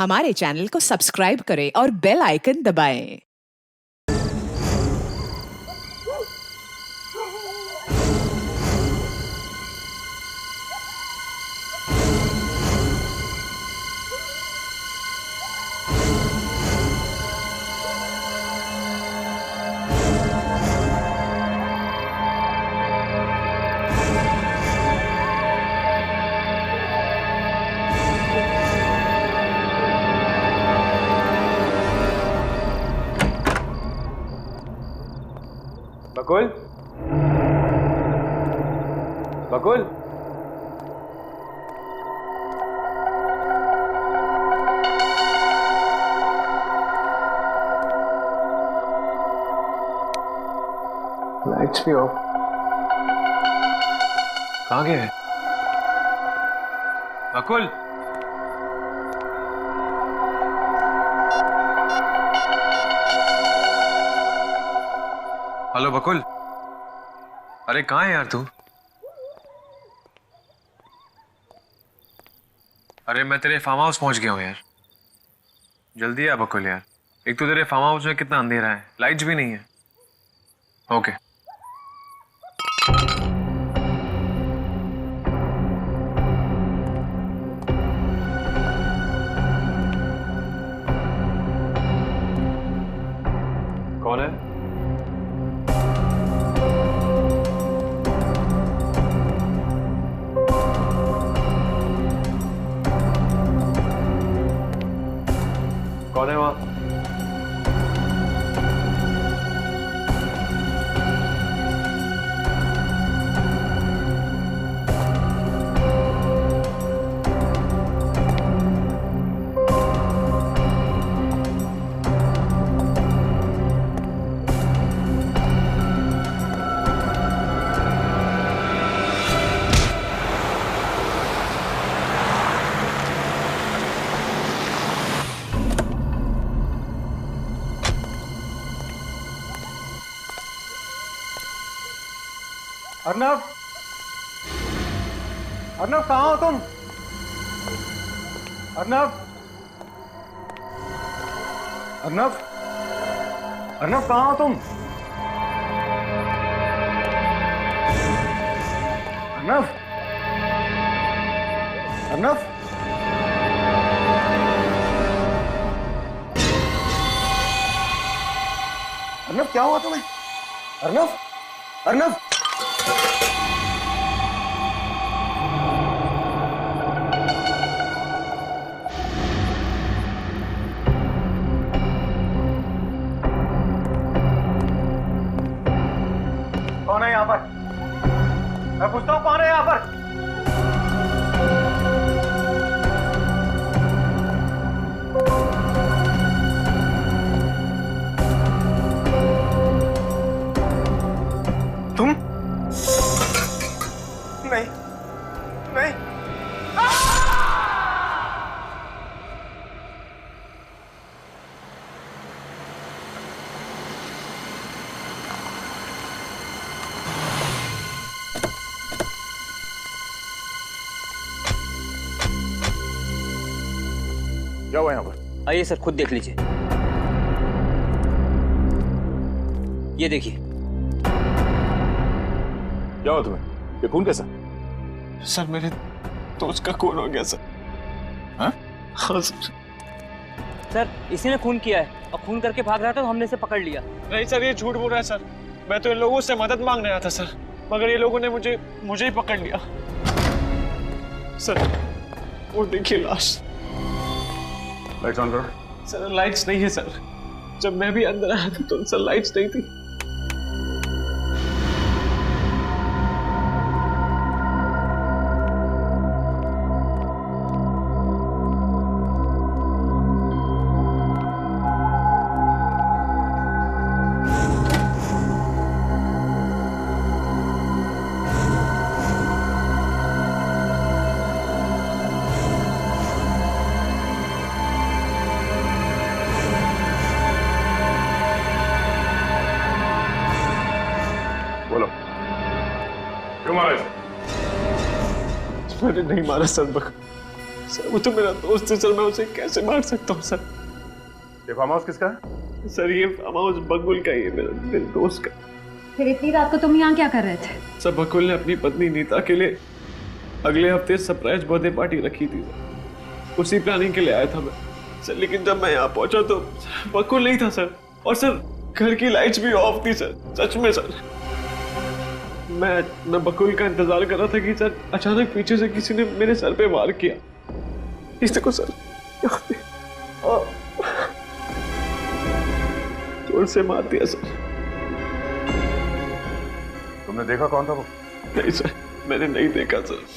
हमारे चैनल को सब्सक्राइब करें और बेल आइकन दबाएं। बकुल, बकुल, लाइट्स भी ऑफ। कहाँ गए? बकुल, हेलो बकुल, अरे कहाँ है यार तू? अरे मैं तेरे फार्म हाउस पहुंच गया हूँ यार। जल्दी आ बकुल यार। एक तो तेरे फार्म हाउस में कितना अंधेरा है, लाइट्स भी नहीं है। ओके। कौन है? कौन है वहां? अर्नव, अर्नव कहाँ हो तुम? अर्नव, अर्नव, अर्नव कहाँ हो तुम? अर्नव, अर्नव, अर्नव क्या हुआ तुम्हें? अर्नव, अर्नव, कौन है यहाँ पर? मैं पूछता हूँ कौन है यहाँ पर? तुम? नहीं, नहीं। क्या हुआ यहाँ पर? आइए सर, खुद देख लीजिए। ये देखिए। क्या हुआ तुम्हें? ये खून कैसा? सर मेरे दोस्त का खून हो गया सर। हाँ? हाँ सर। सर इसी ने खून किया है और खून करके भाग रहा था तो हमने इसे पकड़ लिया। नहीं सर, ये झूठ बोल रहा है सर। मैं तो इन लोगों से मदद मांगने आया था सर, मगर ये लोगों ने मुझे ही पकड़ लिया सर। वो देखिए लाश। लाइट्स ऑन करो। सर लाइट्स नहीं है सर। जब मैं भी अंदर आया था तो सर लाइट्स नहीं थी। बोलो, क्यों मारा इसे? मैंने नहीं मारा सर, सर वो तो मेरा दोस्त है सर, मैं उसे कैसे मार सकता हूँ सर? ये फार्म हाउस किसका है? सर ये फार्म हाउस बकुल का ही है, मेरे दोस्त का। फिर इतनी रात को तुम यहाँ क्या कर रहे थे? सर बकुल ने अपनी पत्नी नीता के लिए अगले हफ्ते सरप्राइज बर्थडे पार्टी रखी थी सर, उसी प्लानिंग के लिए आया था मैं सर। लेकिन जब मैं यहाँ पहुंचा तो बकुल नहीं था सर, और सर घर की लाइट्स भी ऑफ थी सर, सच में सर। मैं बकुल का इंतजार कर रहा था कि सर अचानक पीछे से किसी ने मेरे सर पे वार किया। इस देखो सर, यहाँ पे जोर से मार दिया सर। तुमने देखा कौन था वो? नहीं सर, मैंने नहीं देखा सर।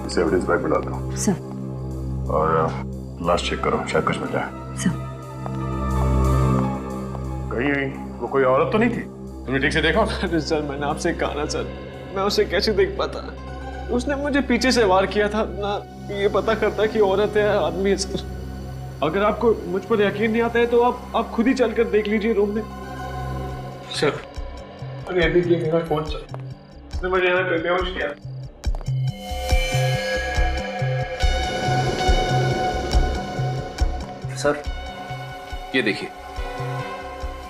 इसे एविडेंस बैग में डाल दो सर। और लास्ट चेक करो, शायद कुछ मिल जाए। सर कहीं वो कोई औरत तो नहीं थी? तुमने ठीक से देखा? अरे सर मैंने आपसे कहा ना सर, मैं उसे कैसे देख पाता? उसने मुझे पीछे से वार किया था ना, ये पता करता कि औरत है आदमी है सर। अगर आपको मुझ पर यकीन नहीं आता है तो आप खुद ही चलकर देख लीजिए रूम में सर। अरे ये देखिए मेरा फोन सर, उसने मुझे यहाँ पे बेहोश किया। सर ये देखिए,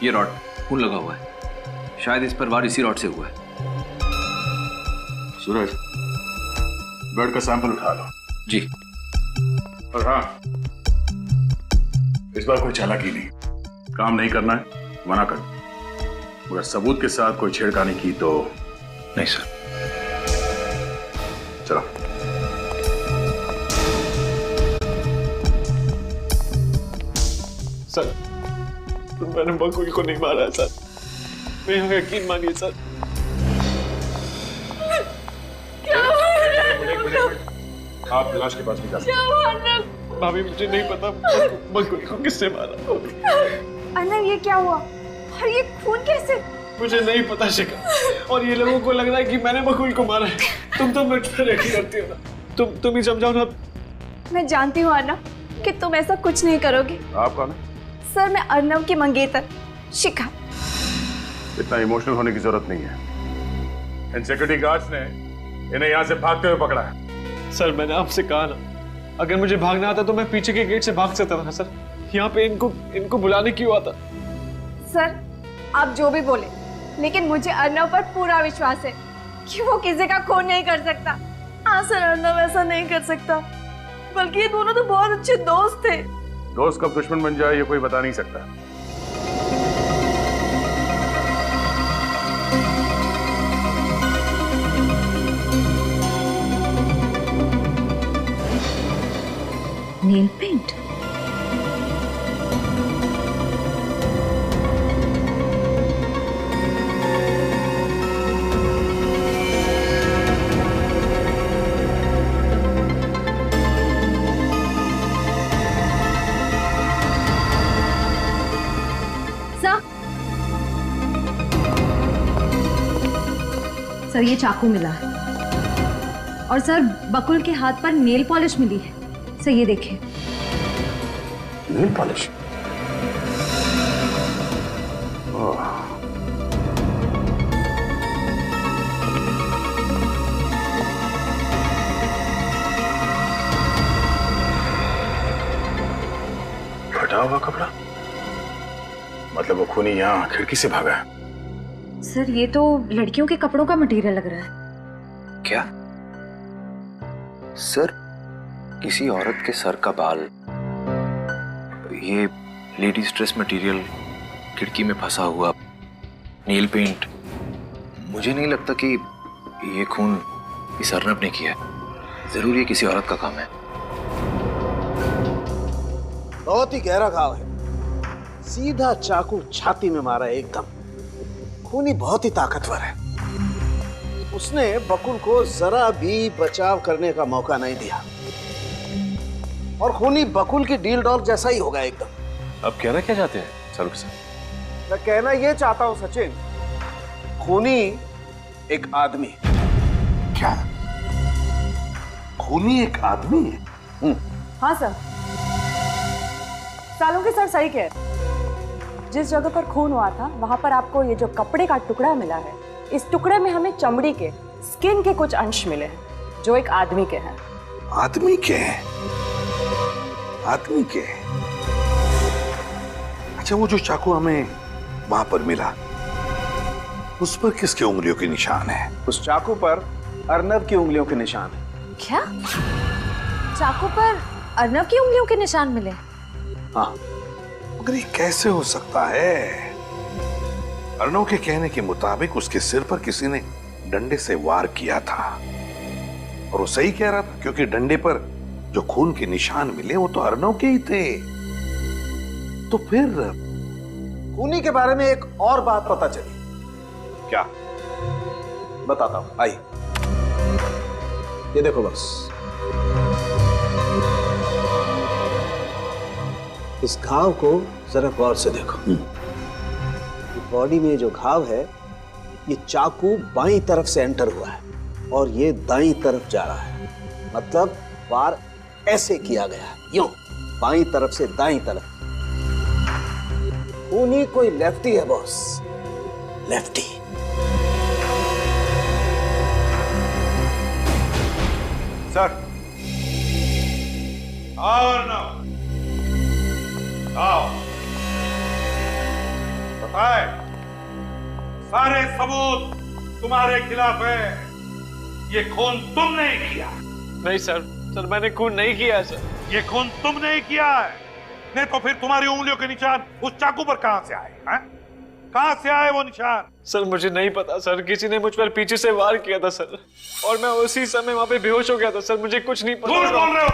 ये रॉड खून लगा हुआ है, शायद इस पर वार इसी रॉड से हुआ है। सूरज, ब्लड का सैंपल उठा लो। जी। और हाँ, इस बार कोई चालाकी नहीं, काम नहीं करना है, मना कर। मगर सबूत के साथ कोई छेड़खानी की तो नहीं सर। चलो। सर मैंने बकुल को नहीं मारा है सर, मेरा यकीन मानिए सर। आप लाश के पास भी जा सकते हैं। भाभी मुझे नहीं पता बकुल को किसने मारा। अर्नव ये क्या हुआ और ये खून कैसे? मुझे नहीं पता शिखा, और ये लोगों को लग रहा है कि मैंने बकुल को मारा है। तुम तो मुझ पर यकीन करती हो ना, तुम ही समझाओ ना। मैं जानती हूँ अर्नव कि तुम ऐसा कुछ नहीं करोगे। आप कौन है? सर मैं अर्नव की मंगेतर शिखा। इतना इमोशनल होने की जरूरत नहीं है। इन सिक्योरिटी गार्ड्स ने इन्हें यहाँ से भागते हुए पकड़ा है। सर मैंने आपसे कहा ना, अगर मुझे भागना आता तो मैं पीछे के गेट से भाग सकता था सर। यहाँ पे इनको बुलाने क्यों आता? सर आप जो भी बोले, लेकिन मुझे अर्नव पर पूरा विश्वास है कि वो किसी का खून नहीं कर सकता। हाँ सर, अर्नव ऐसा नहीं कर सकता, बल्कि ये दोनों तो बहुत अच्छे दोस्त थे। दोस्त कब दुश्मन बन जाए ये कोई बता नहीं सकता। Nail paint? सर ये चाकू मिला है, और सर बकुल के हाथ पर नेल पॉलिश मिली है। सर ये देखिए। Nail polish? फटा हुआ कपड़ा, मतलब वो खूनी यहाँ खिड़की से भागा है। सर ये तो लड़कियों के कपड़ों का मटेरियल लग रहा है। क्या सर? किसी औरत के सर का बाल, ये लेडीज ड्रेस मटेरियल, खिड़की में फंसा हुआ नेल पेंट। मुझे नहीं लगता कि ये खून इस अर्नब ने किया है। जरूर ये किसी औरत का काम है। बहुत ही गहरा घाव है, सीधा चाकू छाती में मारा है एकदम। खूनी बहुत ही ताकतवर है। उसने बकुल को जरा भी बचाव करने का मौका नहीं दिया और खूनी बकुल की डील डॉग जैसा ही होगा एकदम। अब कहना क्या चाहते हैं सर साहब? मैं कहना ये चाहता हूं सचिन, खूनी एक आदमी। क्या खूनी एक आदमी है? हाँ सर, सालुंके सर सही कह रहे। जिस जगह पर खून हुआ था वहां पर आपको ये जो कपड़े का टुकड़ा मिला है, इस टुकड़े में हमें चमड़ी के, स्किन के कुछ अंश मिले हैं जो एक आदमी के हैं। आदमी के हैं? आदमी के? अच्छा, वो जो चाकू हमें वहां पर मिला, उस पर किसके उंगलियों के निशान है? उस चाकू पर अर्नब की उंगलियों के निशान है। क्या? चाकू पर अर्नब की उंगलियों के निशान मिले? हाँ। मगर ये कैसे हो सकता है? अर्नव के कहने के मुताबिक उसके सिर पर किसी ने डंडे से वार किया था, और वो सही कह रहा था, क्योंकि डंडे पर जो खून के निशान मिले वो तो अर्नव के ही थे। तो फिर खूनी के बारे में एक और बात पता चली। क्या? बताता हूं, आइए। ये देखो बस, इस घाव को जरा गौर से देखो। बॉडी में जो घाव है, ये चाकू बाईं तरफ से एंटर हुआ है और ये दाईं तरफ जा रहा है। मतलब वार ऐसे किया गया है, यूं बाईं तरफ से दाईं तरफ। खूनी कोई लेफ्टी है बॉस, लेफ्टी। सर, आओ ना, आओ, बताए। सारे सबूत तुम्हारे खिलाफ है। ये खून तुमने ही किया। नहीं सर, मैंने खून नहीं किया है सर। ये खून तुमने ही किया है, नहीं तो फिर तुम्हारी उंगलियों के निशान उस चाकू पर कहां से आए हैं? कहां से आए वो निशान? सर मुझे नहीं पता सर, किसी ने मुझ पर पीछे से वार किया था सर, और मैं उसी समय वहां पे बेहोश हो गया था सर। मुझे कुछ नहीं पता। झूठ बोल रहे हो?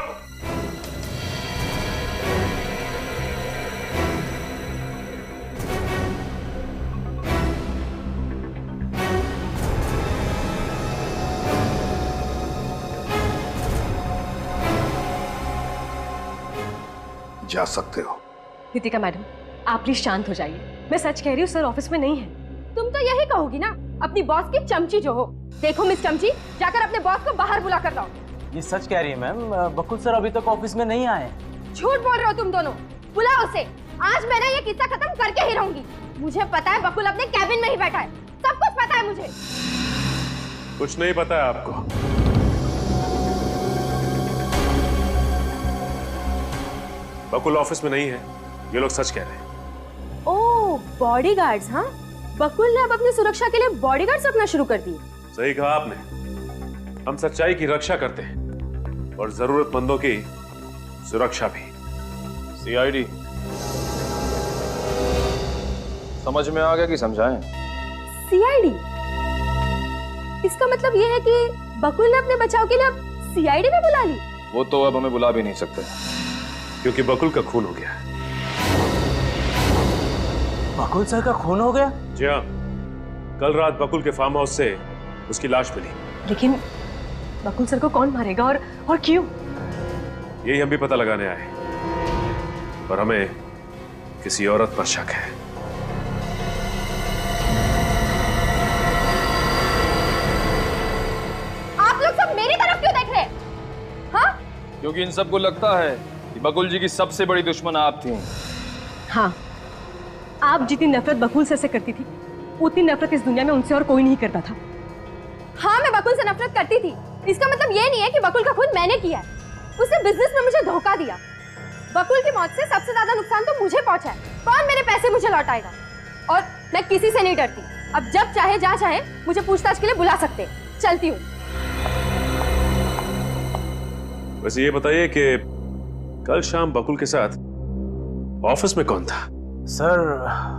जा सकते हो। नितिका मैडम, आप प्लीज शांत हो जाइए। मैं सच कह रही हूँ, सर ऑफिस में नहीं है। तुम तो यही कहोगी ना, अपनी बॉस की चमची जो हो। देखो मिस चमची, जाकर अपने बॉस को बाहर बुला कर लाओ। ये सच कह रही है मैम, बकुल सर अभी तक ऑफिस में नहीं आए। झूठ बोल रहे हो तुम दोनों। बुलाओ उसे। आज मैं ना ये किस्सा खत्म करके ही रहूंगी। मुझे पता है बकुल अपने कैबिन में ही बैठा है, सब कुछ पता है मुझे। कुछ नहीं पता है आपको? बकुल ऑफिस में नहीं है, ये लोग सच कह रहे हैं। ओह, बॉडीगार्ड्स। हाँ, बकुल ने अब अपनी सुरक्षा के लिए बॉडीगार्ड्स रखना शुरू कर दिए। सही कहा आपने। हम सच्चाई की रक्षा करते हैं और जरूरतमंदों की सुरक्षा भी। सीआईडी समझ में आ गया कि समझाएं? सीआईडी? इसका मतलब ये है कि बकुल ने अपने बचाव के लिए अब सीआईडी में बुला ली। वो तो अब हमें बुला भी नहीं सकते, क्योंकि बकुल का खून हो गया। बकुल सर का खून हो गया? जी हाँ, कल रात बकुल के फार्म हाउस से उसकी लाश मिली। लेकिन बकुल सर को कौन मारेगा और क्यों? यही हम भी पता लगाने आए, पर हमें किसी औरत पर शक है। आप लोग सब मेरी तरफ क्यों देख रहे हैं? हाँ? क्योंकि इन सबको लगता है कि बकुल जी की सबसे बड़ी दुश्मन आप थी। हाँ, आप जितनी नफरत बकुल सर से करती थी, उतनी नफरत इस दुनिया में उनसे और कोई नहीं करता था। हाँ, मैं बकुल से नफरत करती थी। इसका मतलब ये नहीं है कि बकुल का खून मैंने किया है। उसने बिजनेस में मुझे धोखा दिया। बकुल की मौत से सबसे ज्यादा नुकसान तो मुझे पहुंचा है। कौन मेरे पैसे मुझे लौटाएगा? और मैं किसी से नहीं डरती। अब जब चाहे जहाँ चाहे मुझे पूछताछ के लिए बुला सकते। चलती हूँ। वैसे ये बताइए कि कल शाम बकुल के साथ ऑफिस में कौन था? सर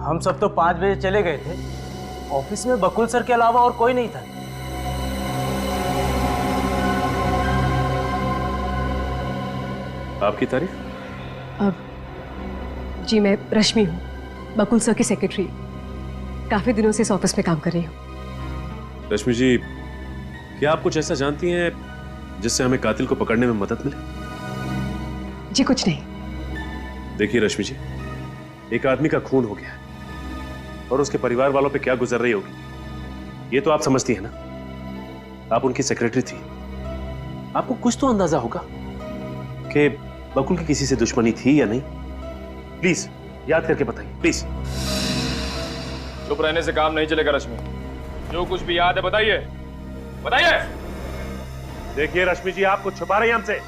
हम सब तो 5 बजे चले गए थे। ऑफिस में बकुल सर के अलावा और कोई नहीं था। आपकी तारीफ? जी मैं रश्मि हूँ, बकुल सर की सेक्रेटरी। काफी दिनों से इस ऑफिस में काम कर रही हूँ। रश्मि जी, क्या आप कुछ ऐसा जानती हैं जिससे हमें कातिल को पकड़ने में मदद मिले? जी कुछ नहीं। देखिए रश्मि जी, एक आदमी का खून हो गया है और उसके परिवार वालों पे क्या गुजर रही होगी ये तो आप समझती हैं ना। आप उनकी सेक्रेटरी थी, आपको कुछ तो अंदाजा होगा कि बकुल की किसी से दुश्मनी थी या नहीं। प्लीज याद करके बताइए प्लीज। चुप रहने से काम नहीं चलेगा रश्मि, जो कुछ भी याद है बताइए, बताइए। देखिए रश्मि जी, आपको छुपा रही हैं हमसे।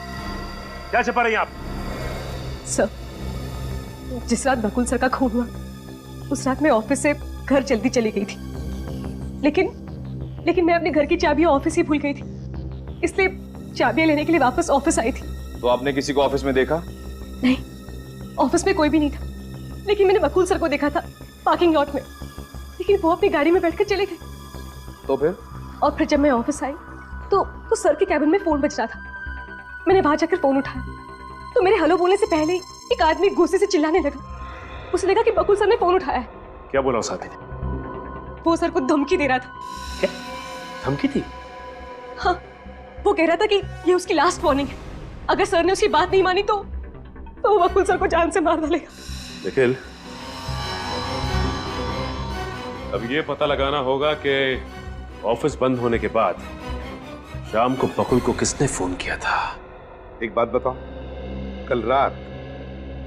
क्या छुपा रही हैं आप? सर, जिस रात बकुल सर का खून हुआ उस रात मैं ऑफिस से घर जल्दी चली गई थी, लेकिन मैं अपने घर की चाबियां ऑफिस ही भूल गई थी, इसलिए चाबियां लेने के लिए वापस ऑफिस आई थी। तो आपने किसी को ऑफिस में देखा? नहीं, ऑफिस में कोई भी नहीं था, लेकिन मैंने बकुल सर को देखा था पार्किंग लॉट में, लेकिन वो अपनी गाड़ी में बैठकर चले गए। तो फिर? और फिर जब मैं ऑफिस आई तो सर के कैबिन में फोन बज रहा था। मैंने बाहर जाकर फोन उठाया तो मेरे हेलो बोलने से पहले ही एक आदमी गुस्से से चिल्लाने लगा। उसे लगा कि बकुल सर ने फोन उठाया है। क्या बोला उस आदमी ने? वो सर को धमकी दे रहा था। क्या धमकी थी? हाँ, वो कह रहा था कि ये उसकी लास्ट वार्निंग है, अगर सर ने उसकी बात नहीं मानी तो वो बकुल सर को जान से मार डालेगा। निखिल, अब ये पता लगाना होगा कि ऑफिस बंद होने के बाद शाम को बकुल को किसने फोन किया था। एक बात बताओ, कल रात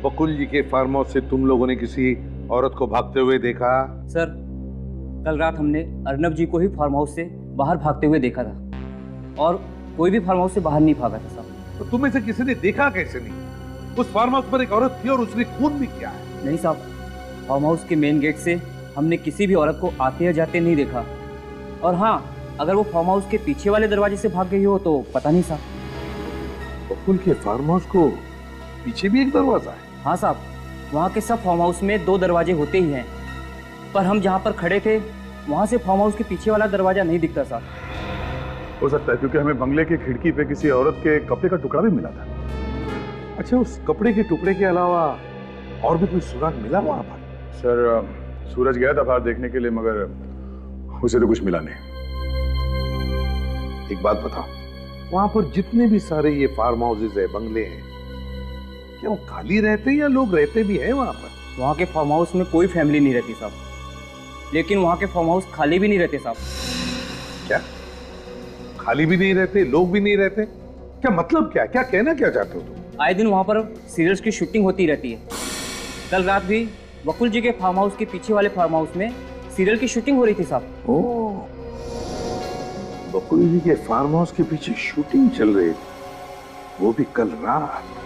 बकुल जी के फार्म हाउस से तुम लोगों ने किसी औरत को भागते हुए देखा? सर, कल रात हमने अर्नब जी को ही फार्म हाउस से बाहर भागते हुए देखा था और कोई भी फार्म हाउस से बाहर नहीं भागा था साहब। तो तुम्हें से किसी ने देखा कैसे नहीं? उस फार्म हाउस पर एक औरत थी और उसने खून भी किया है। नहीं साहब, फार्म हाउस के मेन गेट से हमने किसी भी औरत को आते या जाते नहीं देखा। और हाँ, अगर वो फार्म हाउस के पीछे वाले दरवाजे से भाग गई हो तो पता नहीं साहब। बकुल के फार्म हाउस को पीछे भी एक दरवाजा है? हाँ साहब, वहाँ के सब फार्म हाउस में 2 दरवाजे होते ही हैं, पर हम जहाँ पर खड़े थे वहाँ से फार्म हाउस के पीछे वाला दरवाजा नहीं दिखता साहब। हो सकता है क्योंकि हमें बंगले की खिड़की पे किसी औरत के कपड़े का टुकड़ा भी मिला था। अच्छा, उस कपड़े के टुकड़े के अलावा और भी कोई सुराग मिला वहां पर? सर, सूरज गया था बाहर देखने के लिए, मगर उसे तो कुछ मिला नहीं। एक बात बताओ, वहां पर जितने भी सारे ये फार्म हाउसेज है, बंगले हैं, क्या वो खाली रहते हैं या लोग रहते भी हैं वहां पर? वहाँ के फार्म हाउस में कोई फैमिली नहीं रहती साहब, लेकिन वहाँ के फार्म हाउस खाली भी नहीं रहते साहब। क्या खाली भी नहीं रहते, लोग भी नहीं रहते? क्या मतलब क्या, क्या कहना क्या चाहते हो तुम? आए दिन वहाँ पर सीरियल्स की शूटिंग होती रहती है। कल रात भी बकुल जी के फार्म हाउस के पीछे वाले फार्म हाउस में सीरियल की शूटिंग हो रही थी साहब। ओह, बकुल जी के फार्म हाउस के पीछे शूटिंग चल रही थी, वो भी कल रात।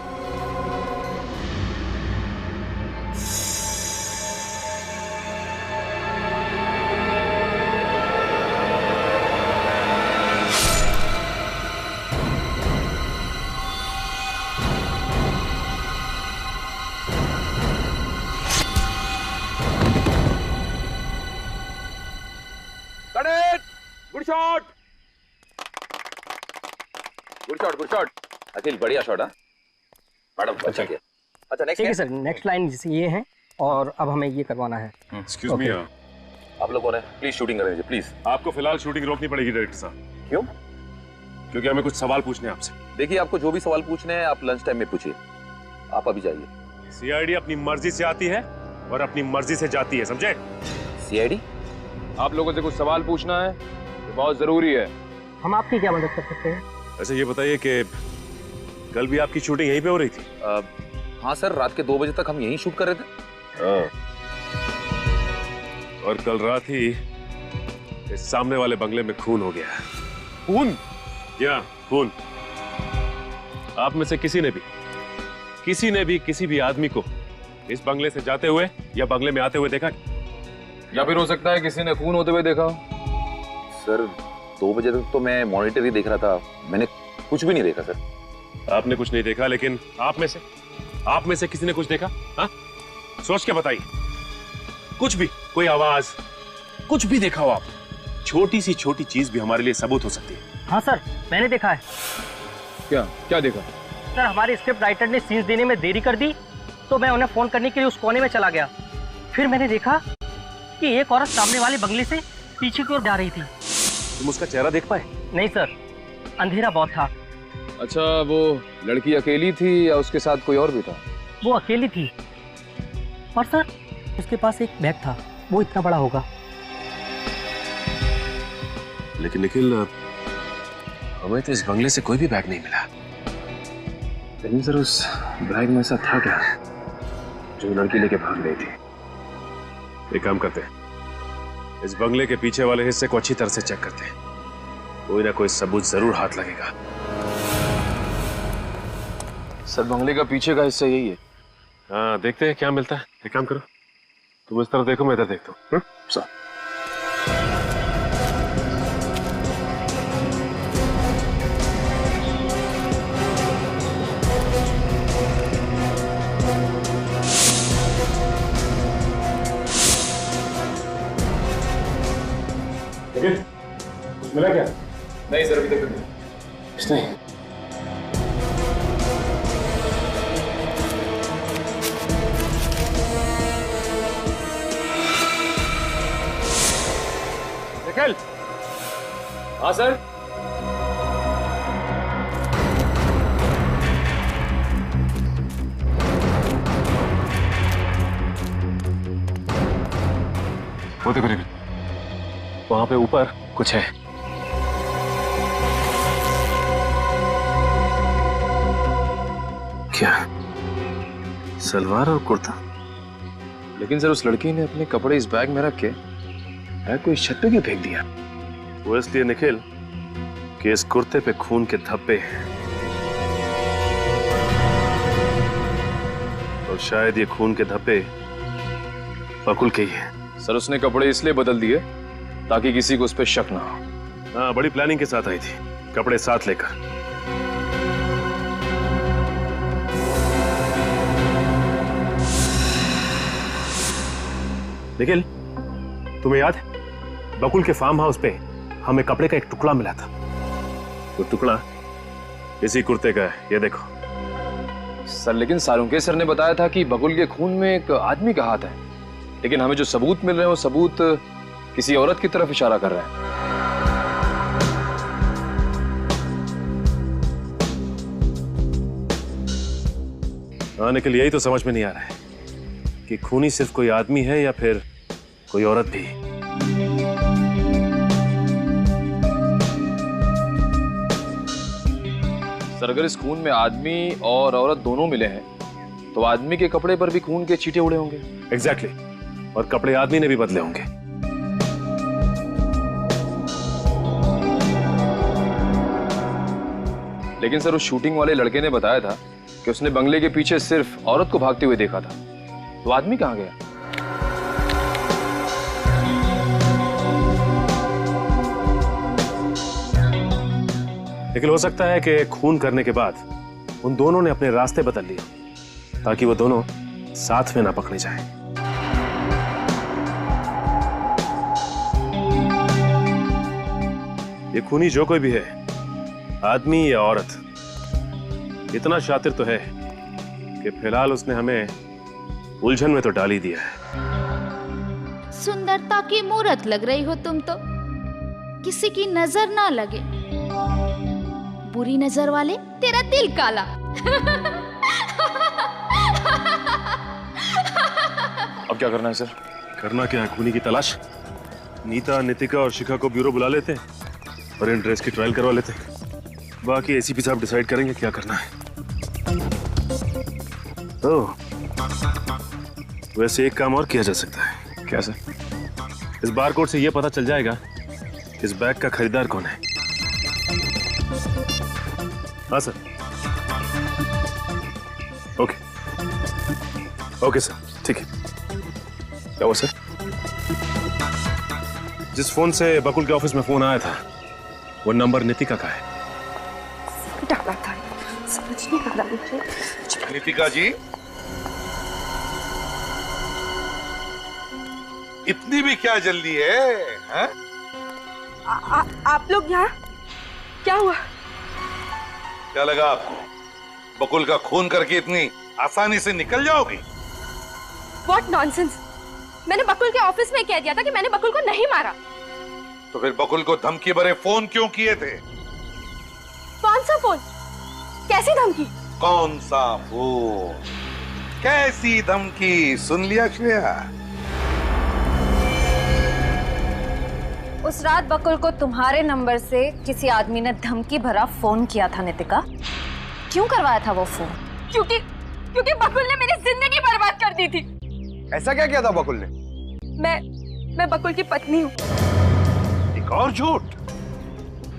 गुड शॉट अखिल, बढ़िया शॉट। मैडम अच्छा किया। अच्छा नेक्स्ट ठीक है सर, नेक्स्ट लाइन ये है और अब हमें ये करवाना है। एक्सक्यूज मी, आप लोग कौन है? प्लीज शूटिंग करें प्लीज। आपको फिलहाल शूटिंग रोकनी पड़ेगी डायरेक्टर साहब। क्यों? क्योंकि हमें कुछ सवाल पूछने हैं आपसे। देखिए, आपको जो भी सवाल पूछने हैं आप लंच टाइम में पूछिए, आप अभी जाइए। सीआईडी अपनी मर्जी से आती है और अपनी मर्जी से जाती है, समझे? सीआईडी? आप लोगों से कुछ सवाल पूछना है, ये बहुत जरूरी है। हम आपकी क्या मदद कर सकते हैं? अच्छा ये बताइए कि कल भी आपकी शूटिंग यहीं पे हो रही थी? हाँ सर, रात के 2 बजे तक हम यहीं शूट कर रहे थे। और कल रात ही इस सामने वाले बंगले में खून हो गया। खून? क्या खून? आप में से किसी ने भी किसी भी आदमी को इस बंगले से जाते हुए या बंगले में आते हुए देखा? या फिर हो सकता है किसी ने खून होते हुए देखा। सर 2 बजे तक तो मैं मॉनिटर ही देख रहा था, मैंने कुछ भी नहीं देखा सर। आपने कुछ नहीं देखा, लेकिन आप में से किसी ने कुछ देखा? हाँ, सोच के बताइए। कुछ भी, कोई आवाज, कुछ भी देखा हो आप? छोटी सी छोटी चीज भी हमारे लिए सबूत हो सकती है। हाँ सर, मैंने देखा है। क्या देखा? सर हमारे स्क्रिप्ट राइटर ने सीन्स देने में देरी कर दी, तो मैं उन्हें फोन करने के लिए उस कोने में चला गया। फिर मैंने देखा कि एक औरत सामने वाले बंगले से पीछे की ओर जा रही थी। तुम उसका चेहरा देख पाए? नहीं सर, अंधेरा बहुत था। अच्छा, वो लड़की अकेली थी या उसके साथ कोई और भी था? वो अकेली थी और सर उसके पास एक बैग था, वो इतना बड़ा होगा। लेकिन निखिल, हमें तो इस बंगले से कोई भी बैग नहीं मिला। लेकिन सर उस बैग में ऐसा था क्या जो लड़की लेके भाग गई थी? एक काम करते हैं, इस बंगले के पीछे वाले हिस्से को अच्छी तरह से चेक करते हैं। कोई ना कोई सबूत जरूर हाथ लगेगा। सर बंगले का पीछे का हिस्सा यही है। हाँ, देखते हैं क्या मिलता है। एक काम करो, तुम इस तरफ देखो, मैं इधर देखता हूँ। सर मिला क्या? नहीं सर, अभी तक नहीं। कुछ नहीं। निखिल। हाँ सर। वो देखो निखिल, वहां पे ऊपर कुछ है। क्या? सलवार और कुर्ता? लेकिन सर उस लड़की ने अपने कपड़े इस बैग में रख के बैग को इस छत पे क्यों फेंक दिया? वो इसलिए निखिल कि इस कुर्ते पे खून के धब्बे हैं और शायद ये खून के धब्बे बकुल के ही हैं। सर उसने कपड़े इसलिए बदल दिए ताकि किसी को उस पर शक ना हो। हाँ, बड़ी प्लानिंग के साथ आई थी, कपड़े साथ लेकर। निखिल, तुम्हें याद है बकुल के फार्म हाउस पे हमें कपड़े का एक टुकड़ा मिला था? वो टुकड़ा इसी कुर्ते का है, ये देखो। सर लेकिन सालुंके सर ने बताया था कि बकुल के खून में एक आदमी का हाथ है, लेकिन हमें जो सबूत मिल रहे हैं वो सबूत किसी औरत की तरफ इशारा कर रहे हैं। हाँ निखिल, यही तो समझ में नहीं आ रहा है कि खूनी सिर्फ कोई आदमी है या फिर कोई औरत भी। सर अगर इस खून में आदमी और औरत दोनों मिले हैं तो आदमी के कपड़े पर भी खून के छींटे उड़े होंगे। एग्जैक्टली, और कपड़े आदमी ने भी बदले होंगे। लेकिन सर उस शूटिंग वाले लड़के ने बताया था कि उसने बंगले के पीछे सिर्फ औरत को भागते हुए देखा था, तो आदमी कहाँ गया? लेकिन हो सकता है कि खून करने के बाद उन दोनों ने अपने रास्ते बदल लिए ताकि वो दोनों साथ में ना पकड़े जाएं। ये खूनी जो कोई भी है, आदमी या औरत, इतना शातिर तो है कि फिलहाल उसने हमें उलझन में तो डाल ही दिया है। सुंदरता की मूरत लग रही हो तुम तो, किसी की नजर ना लगे, बुरी नजर वाले तेरा दिल काला। अब क्या करना है सर? करना क्या है, खूनी की तलाश। नीता, नितिका और शिखा को ब्यूरो बुला लेते हैं और इन ड्रेस की ट्रायल करवा लेते हैं। बाकी एसीपी साहब डिसाइड करेंगे क्या करना है। तो वैसे एक काम और किया जा सकता है। क्या सर? इस बारकोड से यह पता चल जाएगा इस बैग का खरीदार कौन है। हाँ सर। ओके सर, ठीक है। क्या हुआ सर? जिस फोन से बकुल के ऑफिस में फोन आया था वो नंबर नितिका का है। डाला था, समझ नहीं आ रहा मुझे। नितिका जी, इतनी भी क्या जल्दी है? आप लोग यहाँ? क्या हुआ? क्या लगा आपको? बकुल का खून करके इतनी आसानी से निकल जाओगी? What nonsense! मैंने बकुल के ऑफिस में कह दिया था कि मैंने बकुल को नहीं मारा। तो फिर बकुल को धमकी भरे फोन क्यों किए थे? कौन सा फोन? कैसी धमकी? कौन सा फोन? कैसी धमकी? सुन लिया श्रेया? उस रात बकुल को तुम्हारे नंबर से किसी आदमी ने धमकी भरा फोन किया था नितिका। क्यों करवाया था वो फोन? क्योंकि बकुल ने मेरी जिंदगी बर्बाद कर दी थी। ऐसा क्या किया था बकुल ने? मैं बकुल की पत्नी हूँ। एक और झूठ।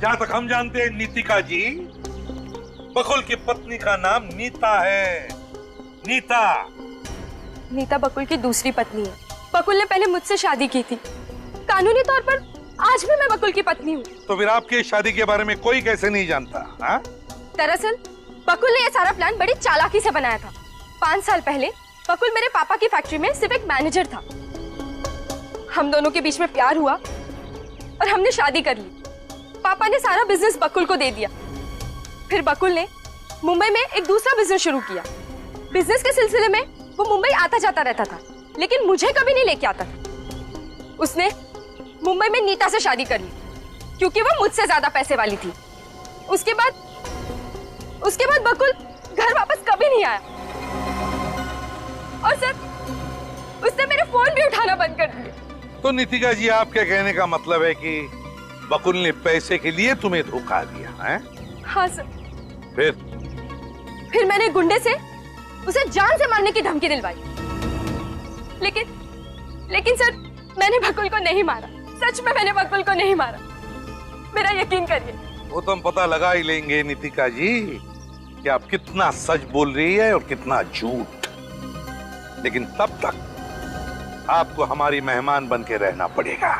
जहां तक हम जानते हैं नीतिका जी, बकुल की पत्नी का नाम नीता है। नीता बकुल की दूसरी पत्नी है। बकुल ने पहले मुझसे शादी की थी। कानूनी तौर पर आज भी मैं बकुल की पत्नी हूँ। तो फिर आपके शादी के बारे में कोई कैसे नहीं जानता? हाँ? दरअसल बकुल ने यह सारा प्लान बड़ी चालाकी से बनाया था। 5 साल पहले बकुल मेरे पापा की फैक्ट्री में सिर्फ एक मैनेजर था। हम दोनों के बीच में प्यार हुआ और हमने शादी कर ली। पापा ने सारा बिजनेस बकुल को दे दिया। फिर बकुल ने मुंबई में एक दूसरा बिजनेस शुरू किया। बिजनेस के सिलसिले में वो मुंबई आता जाता रहता था, लेकिन मुझे कभी नहीं लेके आता था। उसने मुंबई में नीता से शादी कर ली क्योंकि वो मुझसे ज्यादा पैसे वाली थी। उसके बाद बकुल घर वापस कभी नहीं आया। और सर, उसने मेरे फोन भी उठाना बंद कर दिए। तो नीतिका जी, आपके कहने का मतलब है कि बकुल ने पैसे के लिए तुम्हें धोखा दिया है? हाँ सर। फिर मैंने गुंडे से उसे जान से मारने की धमकी दिलवाई। लेकिन सर, मैंने बकुल को नहीं मारा। सच में मैंने बकुल को नहीं मारा। मेरा यकीन करिए। वो तो हम पता लगा ही लेंगे नीतिका जी कि आप कितना सच बोल रही है और कितना झूठ। लेकिन तब तक आपको हमारी मेहमान बन के रहना पड़ेगा।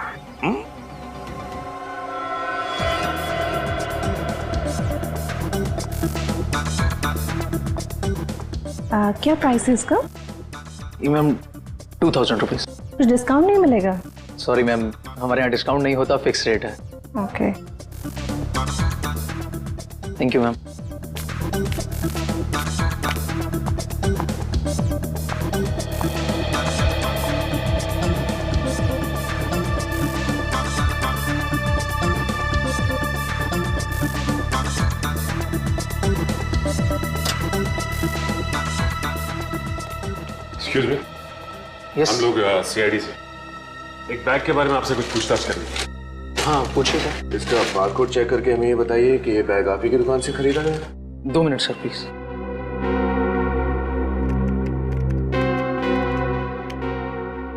क्या प्राइस है इसका? ये मैम 2000 रुपीज। कुछ डिस्काउंट नहीं मिलेगा? सॉरी मैम, हमारे यहाँ डिस्काउंट नहीं होता, फिक्स रेट है। Okay. Thank you ma'am. Excuse me, हम लोग सीआईडी से एक बैग के बारे में आपसे कुछ पूछताछ करनी है। हाँ पूछिए सर। इसका बारकोड चेक करके हमें ये बताइए कि ये बैग आप ही की दुकान से खरीदा गया था? 2 मिनट सर प्लीज।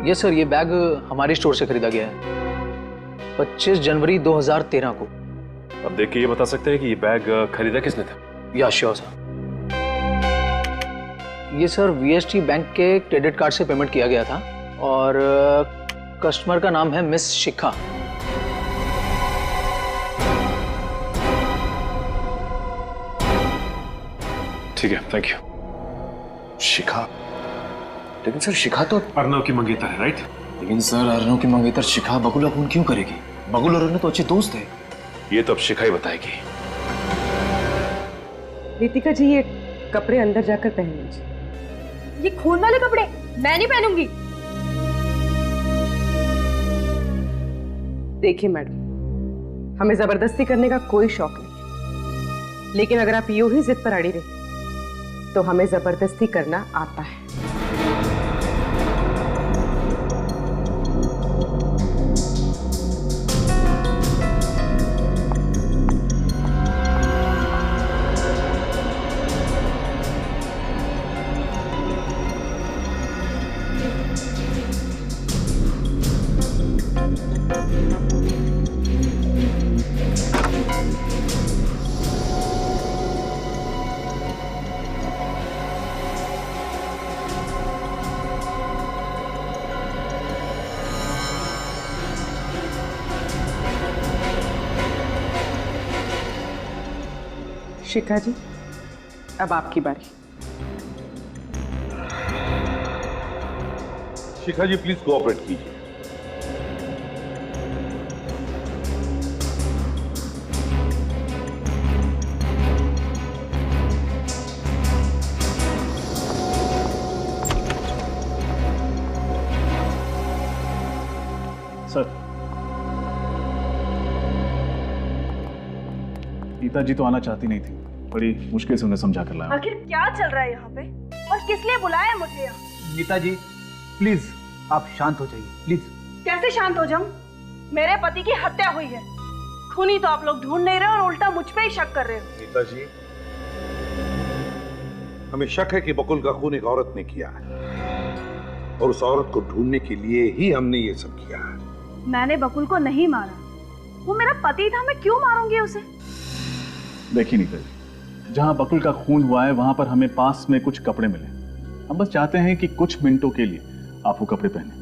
ये सर, ये बैग हमारी स्टोर से खरीदा गया है 25 जनवरी 2013 को। अब देख के ये बता सकते हैं कि ये बैग खरीदा किसने था? या श्योर सर। ये सर वीएसटी बैंक के क्रेडिट कार्ड से पेमेंट किया गया था और कस्टमर का नाम है मिस शिखा। ठीक है, थैंक यू। शिखा? लेकिन सर शिखा तो अर्नव की मंगेतर है, राइट? लेकिन सर अर्नव की मंगेतर शिखा बकुल अपून क्यों करेगी? बकुल और अर्नव तो अच्छे दोस्त है। ये तो अब शिखा ही बताएगी। नीतिका जी, ये कपड़े अंदर जाकर पहन लीजिए। ये खून वाले कपड़े मैं नहीं पहनूंगी। देखिए मैडम, हमें जबरदस्ती करने का कोई शौक नहीं, लेकिन अगर आप यूं ही जिद पर अड़ी रहे तो हमें जबरदस्ती करना आता है। शिखा जी, अब आपकी बारी। शिखा जी प्लीज कोऑपरेट कीजिए। सर, नीता जी तो आना चाहती नहीं थी, बड़ी मुश्किल से उन्हें समझा कर लाया। आखिर क्या चल रहा है यहाँ पे और किस लिए बुलाया मुझे यहाँ? नीता जी प्लीज आप शांत हो जाइए प्लीज। कैसे शांत हो जाऊं? मेरे पति की हत्या हुई है, खूनी तो आप लोग ढूंढ नहीं रहे और उल्टा मुझ पे ही शक कर रहे हो। नीता जी, हमें शक है कि बकुल का खून एक औरत ने किया है और उस औरत को ढूंढने के लिए ही हमने ये सब किया है। मैंने बकुल को नहीं मारा, वो मेरा पति था, मैं क्यों मारूंगी उसे? देखिए नीता जी, जहां बकुल का खून हुआ है वहां पर हमें पास में कुछ कपड़े मिले। हम बस चाहते हैं कि कुछ मिनटों के लिए आप वो कपड़े पहने।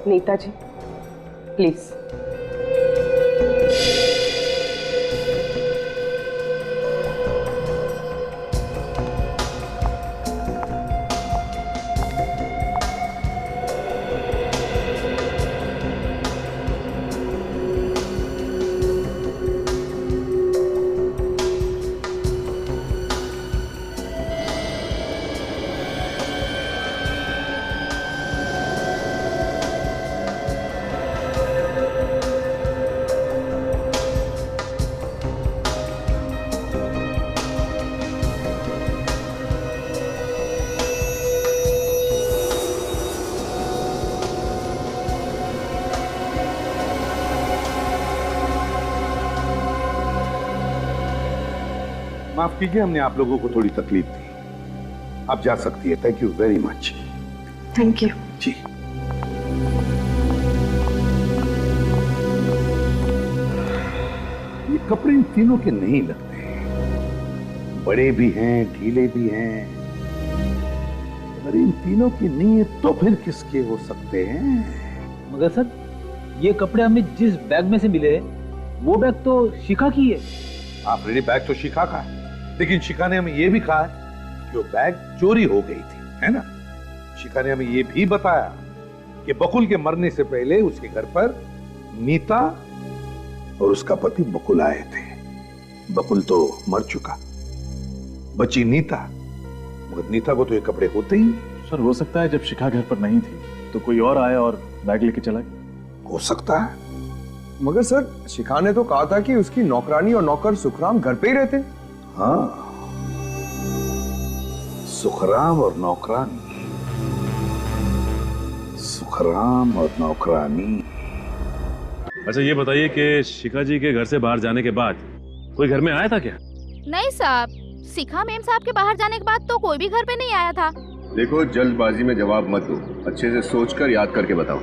नीता जी प्लीज। माफ कीजिए, हमने आप लोगों को थोड़ी तकलीफ दी। आप जा सकती है। Thank you very much. Thank you. जी। ये कपड़े इन तीनों के नहीं लगते, बड़े भी हैं, ढीले भी हैं। अगर इन तीनों की नहीं है तो फिर किसके हो सकते हैं? मगर सर, ये कपड़े हमें जिस बैग में से मिले वो बैग तो शिखा की है। आप रेडी, बैग तो शिखा का है, लेकिन शिखा ने हमें यह भी कहा है कि वो बैग चोरी हो गई थी, है ना? शिखा ने हमें यह भी बताया कि बकुल के मरने से पहले उसके घर पर नीता और उसका पति बकुल आए थे। बकुल तो मर चुका, बची नीता, मगर नीता को तो ये कपड़े होते ही। सर, हो सकता है जब शिखा घर पर नहीं थी तो कोई और आया और बैग लेके चला गया। हो सकता है। मगर सर, शिखा ने तो कहा था कि उसकी नौकरानी और नौकर सुखराम घर पे ही रहते। हाँ, सुखराम और नौकरानी, सुखराम और नौकरानी। अच्छा ये बताइए कि शिखा जी के घर से बाहर जाने के बाद कोई घर में आया था क्या? नहीं साहब, शिखा मैम साहब के बाहर जाने के बाद तो कोई भी घर पे नहीं आया था। देखो, जल्दबाजी में जवाब मत दो, अच्छे से सोचकर याद करके बताओ।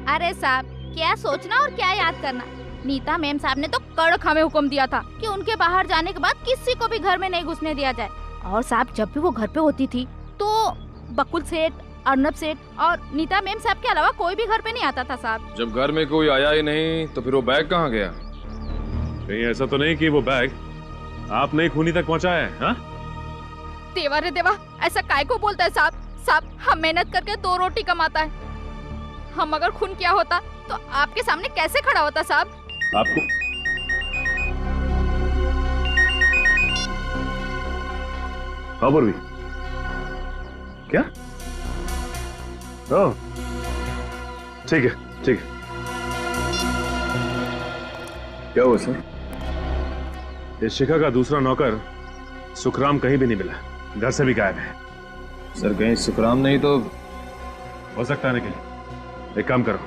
अरे साहब, क्या सोचना और क्या याद करना। नीता मैम साहब ने तो कड़क हमें हुक्म दिया था कि उनके बाहर जाने के बाद किसी को भी घर में नहीं घुसने दिया जाए। और साहब, जब भी वो घर पे होती थी तो बकुल सेठ, अर्नब सेठ और नीता मैम साहब के अलावा कोई भी घर पे नहीं आता था साहब। जब घर में कोई आया ही नहीं तो फिर वो बैग कहाँ गया? कहीं ऐसा तो नहीं कि वो बैग आपने खूनी तक पहुंचाया है? हाँ? देवा रे देवा, ऐसा काय को बोलता है साहब? साहब, हम मेहनत करके 2 रोटी कमाता है। हम अगर खून किया होता तो आपके सामने कैसे खड़ा होता साहब? आपको हाँ बोल भी क्या? ओह, ठीक है ठीक है। क्या हुआ सर? इस शिखा का दूसरा नौकर सुखराम कहीं भी नहीं मिला, घर से भी गायब है। सर, कहीं सुखराम नहीं तो? हो सकता है निखिल, एक काम करो,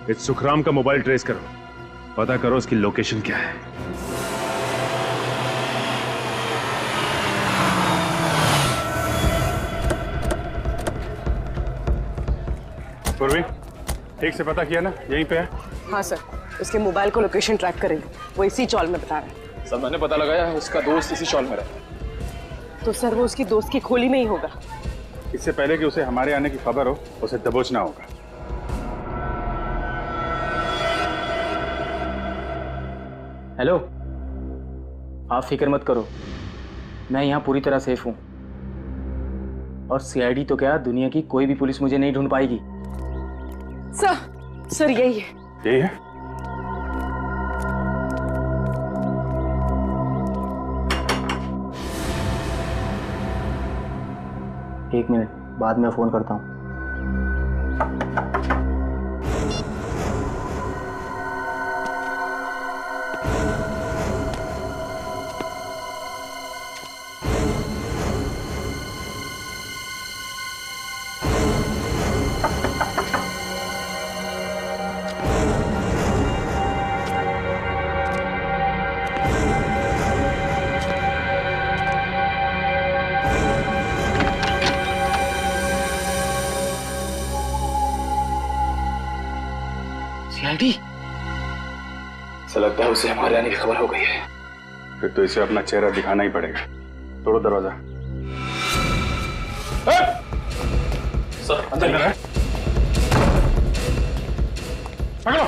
इस सुखराम का मोबाइल ट्रेस करो, पता करो उसकी लोकेशन क्या है। पूर्वी, ठीक से पता किया ना, यहीं पे है? हाँ सर, उसके मोबाइल को लोकेशन ट्रैक करेंगे, वो इसी चौल में बता रहा है। सर, मैंने पता लगाया है, उसका दोस्त इसी चौल में रहता है। तो सर, वो उसकी दोस्त की खोली में ही होगा। इससे पहले कि उसे हमारे आने की खबर हो, उसे दबोचना होगा। हेलो, आप फिक्र मत करो, मैं यहाँ पूरी तरह सेफ हूँ। और सीआईडी तो क्या, दुनिया की कोई भी पुलिस मुझे नहीं ढूंढ पाएगी। सर यही है। यही है? एक मिनट, बाद में फोन करता हूँ। सीआईडी? ऐसा लगता है उसे हमारे आने की खबर हो गई है। फिर तो इसे अपना चेहरा दिखाना ही पड़ेगा। तोड़ो दरवाजा। सर अंदर है। पकड़ो।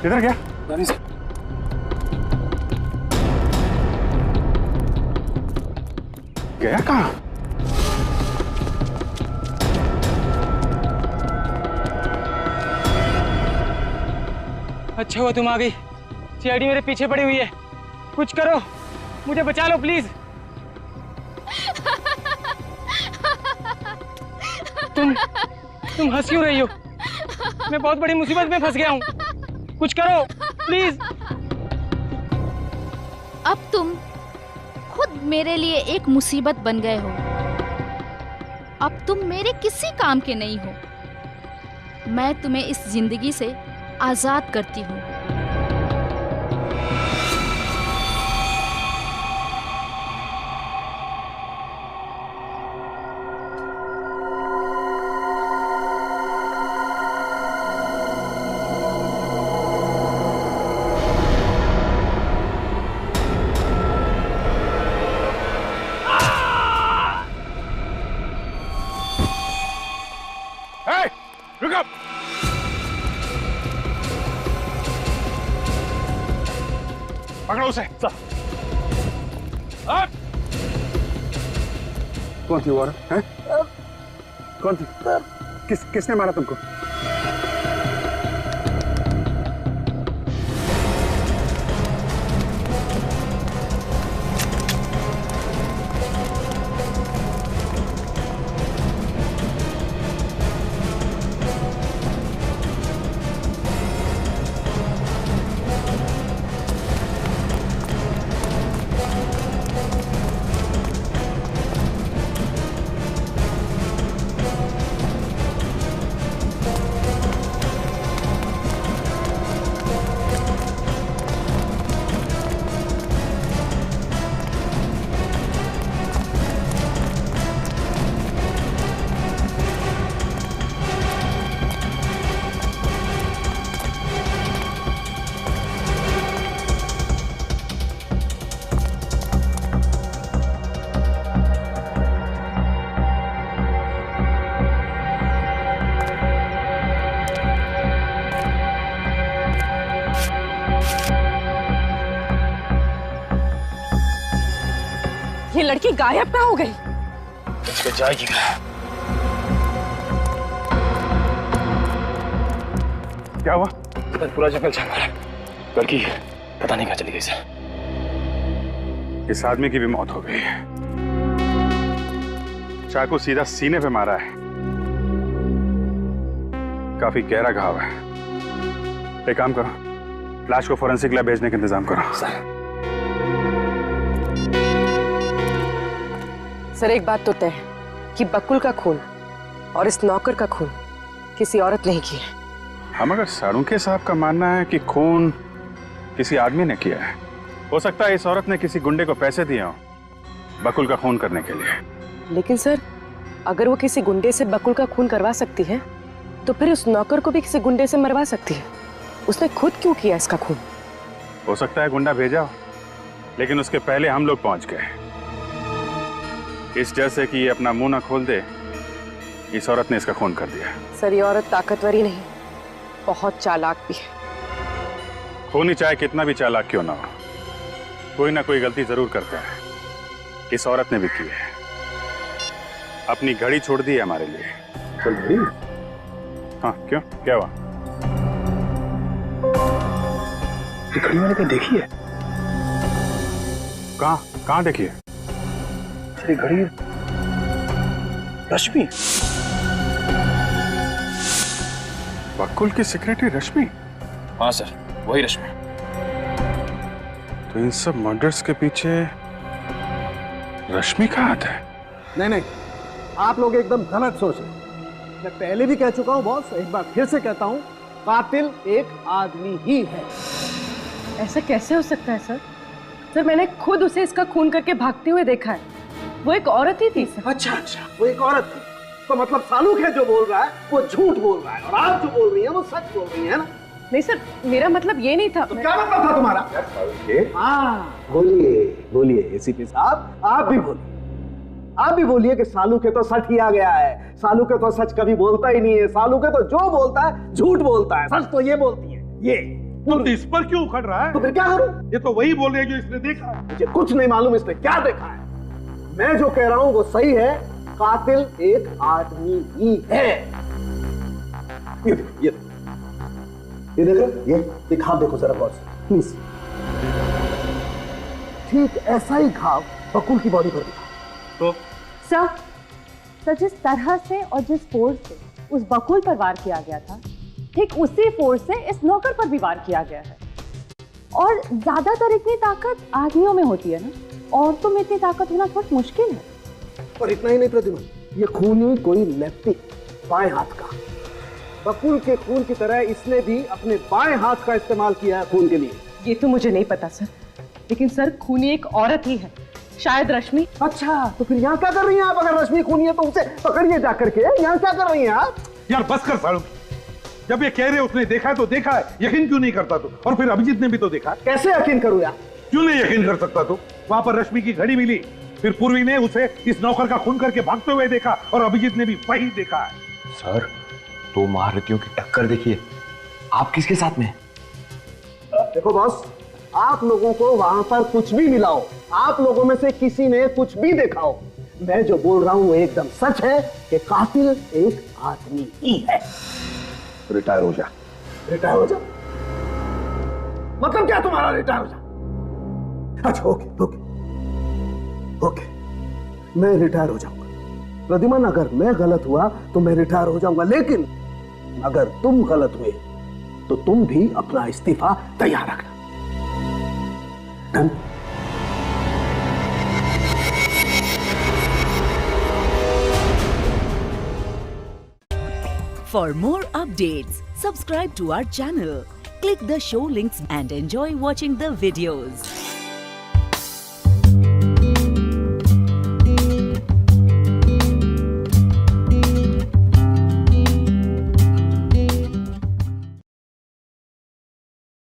किधर गया? रानी से। गया कहाँ? अच्छा हुआ तुम आ गई। सीआईडी मेरे पीछे पड़ी हुई है, कुछ करो, मुझे बचा लो प्लीज। तुम हंस क्यों रही हो? मैं बहुत बड़ी मुसीबत में फंस गया हूँ, कुछ करो प्लीज। अब तुम खुद मेरे लिए एक मुसीबत बन गए हो। अब तुम मेरे किसी काम के नहीं हो। मैं तुम्हें इस जिंदगी से आजाद करती हूँ। पकड़ो उसे। कौन थी वो औरत? हैं? कौन थी? किसने मारा तुमको? ये लड़की गायब कहाँ हो गई? इसके जाएगी। क्या हुआ? पूरा जंगल छान मारा। लड़की पता नहीं कहाँ चली गई सर। इस आदमी की भी मौत हो गई। चाकू सीधा सीने पे मारा है, काफी गहरा घाव है। एक काम करो, लाश को फोरेंसिक लैब भेजने का इंतजाम करो। सर एक बात तो तय है कि बकुल का खून और इस नौकर का खून किसी औरत ने किया है। हम अगर साळुंखे साहब का मानना है कि खून किसी आदमी ने किया है, हो सकता है इस औरत ने किसी गुंडे को पैसे दिए हों बकुल का खून करने के लिए। लेकिन सर अगर वो किसी गुंडे से बकुल का खून करवा सकती है तो फिर उस नौकर को भी किसी गुंडे से मरवा सकती है। उसने खुद क्यों किया इसका खून? हो सकता है गुंडा भेजा हो, लेकिन उसके पहले हम लोग पहुंच गए। इस डर से कि ये अपना मुंह ना खोल दे, इस औरत ने इसका खून कर दिया। सर ये औरत ताकतवर ही नहीं, बहुत चालाक भी है। खूनी चाहे कितना भी चालाक क्यों ना हो, कोई ना कोई गलती जरूर करता है। इस औरत ने भी की है, अपनी घड़ी छोड़ दी है हमारे लिए। घड़ी? हाँ क्यों, क्या हुआ? घड़ी मैंने कहीं देखी है। कहाँ देखी है? घड़ी रश्मि, बकुल की सेक्रेटरी रश्मि? हाँ सर, वही रश्मि। तो इन सब मर्डर्स के पीछे रश्मि का हाथ है? नहीं, आप लोग एकदम गलत सोच रहे हैं। मैं पहले भी कह चुका हूं बॉस, एक बार फिर से कहता हूं, कातिल एक आदमी ही है। ऐसा कैसे हो सकता है सर? सर मैंने खुद उसे इसका खून करके भागते हुए देखा है। वो एक औरत ही थी सर। अच्छा, वो एक औरत थी, तो मतलब सालुंखे जो बोल रहा है वो झूठ बोल रहा है और आप जो बोल रही हैं वो सच बोल रही है ना? नहीं सर, मेरा मतलब ये नहीं था। तो क्या मतलब था तुम्हारा? हाँ बोलिए एसीपी साहब, आप भी बोलिए कि सालुंखे तो सच ही आ गया है। सालुंखे तो सच कभी बोलता ही नहीं है। सालुंखे तो जो बोलता है झूठ बोलता है, सच तो ये बोलती है। ये तो इस पर क्यों उखड़ रहा है? तो फिर क्या करूं? ये तो वही बोल रही है जो इसने देखा है। मुझे कुछ नहीं मालूम इसने क्या देखा है। मैं जो कह रहा हूं वो सही है, कातिल एक आदमी ही है। ये देख रहे? ये घाव देखो जरा गौर से प्लीज। ठीक ऐसा ही घाव बकुल की बॉडी पर दिखा। तो सर जिस तरह से और जिस फोर्स से उस बकुल पर वार किया गया था, ठीक उसी फोर्स से इस नौकर पर भी वार किया गया है। और ज्यादातर इतनी ताकत आदमियों में होती है ना, औरतों में इतनी ताकत होना बहुत मुश्किल है। और इतना ही नहीं प्रतिमा, ये खून ही कोई लेफ्टी बाएं हाथ का। बकुल के खून की तरह इसने भी अपने बाएं हाथ का इस्तेमाल किया है खून के लिए। ये तो मुझे नहीं पता सर, लेकिन सर खूनी एक औरत ही है, शायद रश्मि। अच्छा, तो फिर यहाँ क्या कर रही हैं आप? अगर रश्मि खूनी है तो उसे पकड़िए जाकर के। यहाँ क्या कर रही हैं आप? यार बस कर साळुंखे, जब ये कह रहे उसने देखा है तो देखा है, यकीन क्यों नहीं करता तू? और फिर अभिजीत ने भी तो देखा। कैसे यकीन करूं यार? क्यों नहीं यकीन कर सकता तू? वहां पर रश्मि की घड़ी मिली, फिर पूर्वी ने उसे इस नौकर का खून करके भागते हुए देखा और अभिजीत ने भी वही देखा है। सर, दो महारथियों की टक्कर देखिए, आप किसके साथ में? देखो बॉस, आप लोगों को वहां पर कुछ भी मिला हो, आप लोगों में से किसी ने कुछ भी देखा हो, मैं जो बोल रहा हूं वो एकदम सच है कि कातिल एक आदमी ही है। रिटायर हो जा। रिटायर हो जा? मतलब क्या तुम्हारा रिटायर हो जा? अच्छा ओके, मैं रिटायर हो जाऊंगा। प्रद्युमन, अगर मैं गलत हुआ तो मैं रिटायर हो जाऊंगा, लेकिन अगर तुम गलत हुए तो तुम भी अपना इस्तीफा तैयार रखना। Done? For more updates, subscribe to our channel, click the show links and enjoy watching the videos.